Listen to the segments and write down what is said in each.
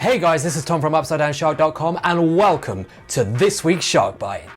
Hey guys, this is Tom from UpsideDownShark.com and welcome to this week's Shark Bite.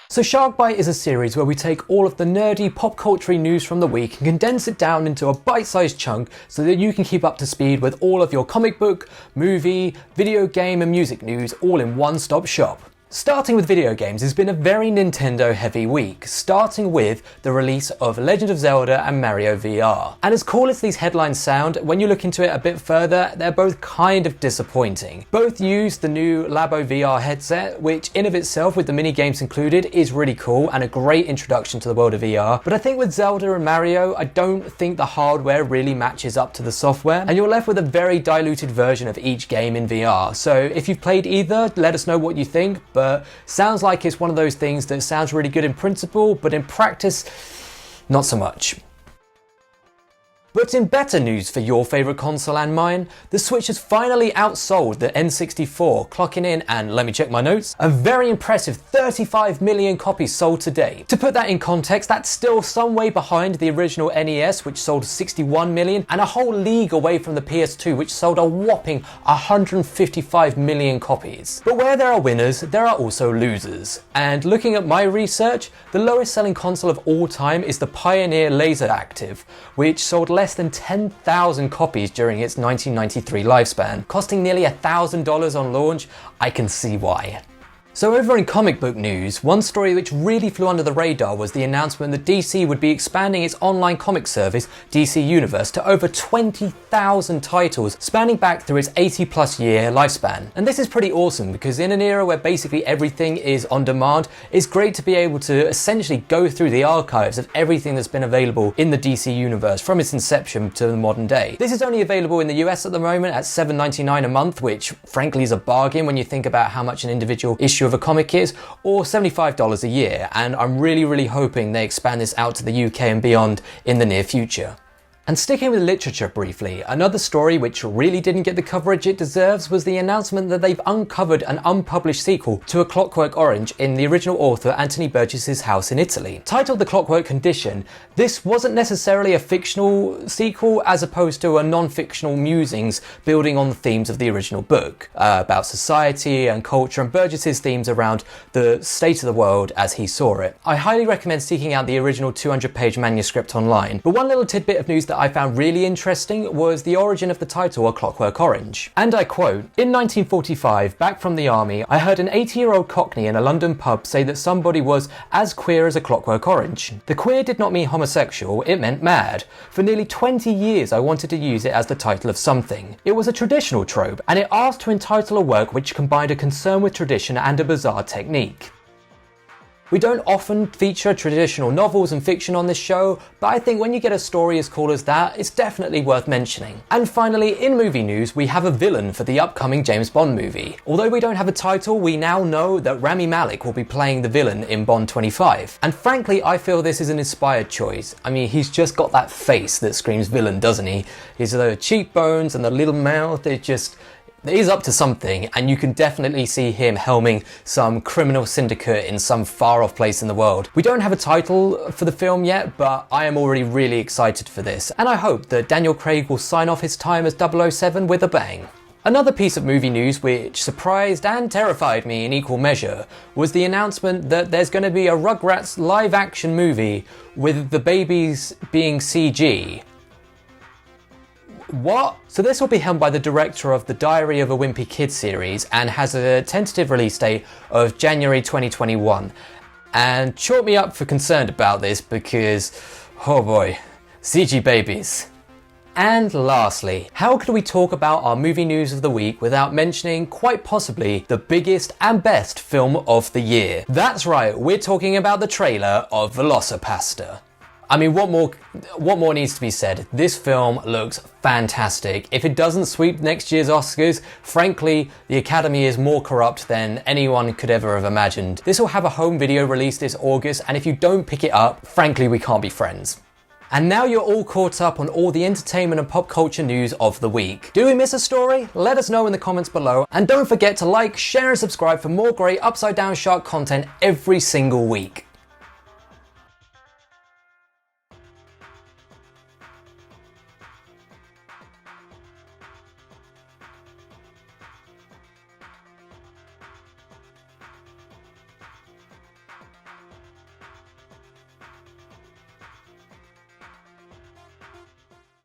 So Shark Bite is a series where we take all of the nerdy pop culture news from the week and condense it down into a bite-sized chunk so that you can keep up to speed with all of your comic book, movie, video game and music news all in one-stop shop. Starting with video games, it's been a very Nintendo heavy week, starting with the release of Legend of Zelda and Mario VR. And as cool as these headlines sound, when you look into it a bit further, they're both kind of disappointing. Both use the new Labo VR headset, which in of itself with the mini games included is really cool and a great introduction to the world of VR. But I think with Zelda and Mario, I don't think the hardware really matches up to the software, and you're left with a very diluted version of each game in VR. So if you've played either, let us know what you think, but sounds like it's one of those things that sounds really good in principle, but in practice, not so much. But in better news for your favourite console and mine, the Switch has finally outsold the N64, clocking in, and let me check my notes, a very impressive 35 million copies sold today. To put that in context, that's still some way behind the original NES, which sold 61 million, and a whole league away from the PS2, which sold a whopping 155 million copies. But where there are winners, there are also losers. And looking at my research, the lowest selling console of all time is the Pioneer Laser Active, which sold less than 10,000 copies during its 1993 lifespan. Costing nearly $1,000 on launch, I can see why. So over in comic book news, one story which really flew under the radar was the announcement that DC would be expanding its online comic service, DC Universe, to over 20,000 titles spanning back through its 80+ year lifespan. And this is pretty awesome because in an era where basically everything is on demand, it's great to be able to essentially go through the archives of everything that's been available in the DC Universe from its inception to the modern day. This is only available in the US at the moment at $7.99 a month, which frankly is a bargain when you think about how much an individual issue of a comic is, or $75 a year, and I'm really hoping they expand this out to the UK and beyond in the near future. And sticking with literature briefly, another story which really didn't get the coverage it deserves was the announcement that they've uncovered an unpublished sequel to A Clockwork Orange in the original author Anthony Burgess's house in Italy. Titled The Clockwork Condition, this wasn't necessarily a fictional sequel as opposed to a non-fictional musings building on the themes of the original book, about society and culture and Burgess's themes around the state of the world as he saw it. I highly recommend seeking out the original 200-page manuscript online, but one little tidbit of news that I found really interesting was the origin of the title A Clockwork Orange. And I quote, "In 1945, back from the army, I heard an 80-year-old cockney in a London pub say that somebody was as queer as a clockwork orange. The queer did not mean homosexual, it meant mad. For nearly 20 years I wanted to use it as the title of something. It was a traditional trope, and it asked to entitle a work which combined a concern with tradition and a bizarre technique." We don't often feature traditional novels and fiction on this show, but I think when you get a story as cool as that, it's definitely worth mentioning. And finally, in movie news, we have a villain for the upcoming James Bond movie. Although we don't have a title, we now know that Rami Malek will be playing the villain in Bond 25. And frankly, I feel this is an inspired choice. I mean, he's just got that face that screams villain, doesn't he? His cheekbones and the little mouth, it is up to something, and you can definitely see him helming some criminal syndicate in some far-off place in the world. We don't have a title for the film yet, but I am already really excited for this, and I hope that Daniel Craig will sign off his time as 007 with a bang. Another piece of movie news which surprised and terrified me in equal measure was the announcement that there's going to be a Rugrats live-action movie with the babies being CG. What? So this will be helmed by the director of the Diary of a Wimpy Kid series and has a tentative release date of January 2021. And chalk me up for concerned about this because, oh boy, CG babies. And lastly, how could we talk about our movie news of the week without mentioning quite possibly the biggest and best film of the year? That's right, we're talking about the trailer of Velocipastor. I mean, what more needs to be said? This film looks fantastic. If it doesn't sweep next year's Oscars, frankly, the Academy is more corrupt than anyone could ever have imagined. This will have a home video release this August, and if you don't pick it up, frankly, we can't be friends. And now you're all caught up on all the entertainment and pop culture news of the week. Do we miss a story? Let us know in the comments below, and don't forget to like, share and subscribe for more great Upside Down Shark content every single week.